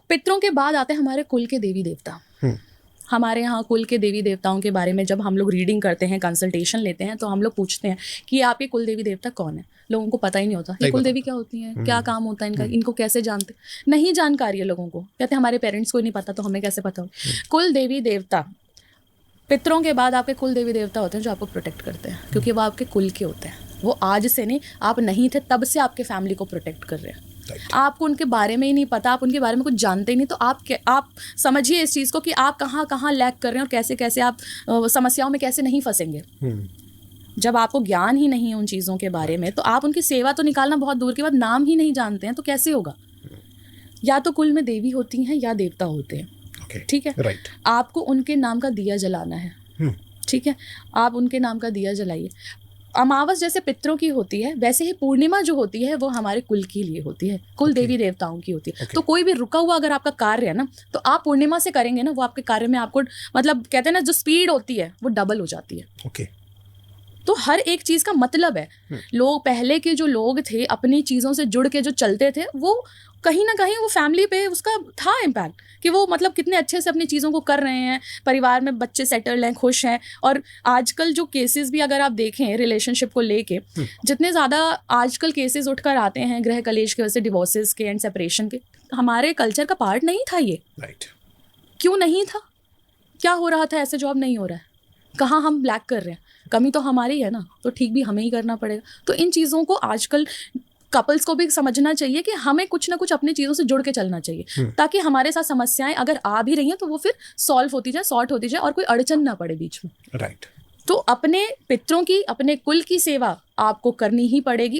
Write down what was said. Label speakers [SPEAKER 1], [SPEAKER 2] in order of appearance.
[SPEAKER 1] पितरों के बाद आते हैं हमारे कुल के देवी देवता। हमारे यहाँ कुल के देवी देवताओं के बारे में जब हम लोग रीडिंग करते हैं, कंसल्टेशन लेते हैं, तो हम लोग पूछते हैं कि आपके कुल देवी देवता कौन है। लोगों को पता ही नहीं होता ये कुल देवी क्या होती है, क्या काम होता है इनका, इनको कैसे जानते, नहीं जानकारी है लोगों को। कहते हैं हमारे पेरेंट्स को नहीं पता तो हमें कैसे पता हो। कुल देवी देवता, पितरों के बाद आपके कुल देवी देवता होते हैं जो आपको प्रोटेक्ट करते हैं, क्योंकि वो आपके कुल के होते हैं। वो आज से नहीं, आप नहीं थे तब से आपके फैमिली को प्रोटेक्ट कर रहे हैं। आपको उनके बारे में ही नहीं पता, आप उनके बारे में कुछ जानते ही नहीं, तो आप समझिए इस चीज़ को कि आप कहाँ कहाँ लैग कर रहे हैं और कैसे कैसे आप समस्याओं में कैसे नहीं फंसेंगे। जब आपको ज्ञान ही नहीं है उन चीज़ों के बारे में, तो आप उनकी सेवा तो निकालना बहुत दूर की बात, नाम ही नहीं जानते हैं तो कैसे होगा। या तो कुल में देवी होती हैं या देवता होते हैं, ठीक है।
[SPEAKER 2] राइट।
[SPEAKER 1] आपको उनके नाम का दिया जलाना है, ठीक है। आप उनके नाम का दिया जलाइए। अमावस जैसे पितरों की होती है, वैसे ही पूर्णिमा जो होती है वो हमारे कुल के लिए होती है, कुल देवी देवताओं की होती है। तो कोई भी रुका हुआ अगर आपका कार्य है ना, तो आप पूर्णिमा से करेंगे ना, वो आपके कार्य में आपको मतलब कहते हैं ना, जो स्पीड होती है वो डबल हो जाती है।
[SPEAKER 2] ओके।
[SPEAKER 1] तो हर एक चीज़ का मतलब है। लोग पहले के जो लोग थे अपनी चीज़ों से जुड़ के जो चलते थे, वो कहीं ना कहीं वो फैमिली पे उसका था इम्पैक्ट, कि वो मतलब कितने अच्छे से अपनी चीज़ों को कर रहे हैं, परिवार में बच्चे सेटल्ड हैं, खुश हैं। और आजकल जो केसेस भी अगर आप देखें रिलेशनशिप को लेके, जितने ज़्यादा आजकल केसेस उठकर आते हैं गृह कलेश की वजह से, डिवोर्सेस के एंड सेपरेशन के, हमारे कल्चर का पार्ट नहीं था ये।
[SPEAKER 2] राइट।
[SPEAKER 1] क्यों नहीं था? क्या हो रहा था ऐसे जो अब नहीं हो रहा है? कहाँ हम ब्लैक कर रहे हैं? कमी तो हमारी है ना, तो ठीक भी हमें ही करना पड़ेगा। तो इन चीज़ों को आजकल कपल्स को भी समझना चाहिए कि हमें कुछ ना कुछ अपनी चीज़ों से जुड़ के चलना चाहिए, ताकि हमारे साथ समस्याएं अगर आ भी रही हैं तो वो फिर सॉल्व होती जाए, सॉर्ट होती जाए और कोई अड़चन ना पड़े बीच में।
[SPEAKER 2] राइट।
[SPEAKER 1] तो अपने पितरों की, अपने कुल की सेवा आपको करनी ही पड़ेगी।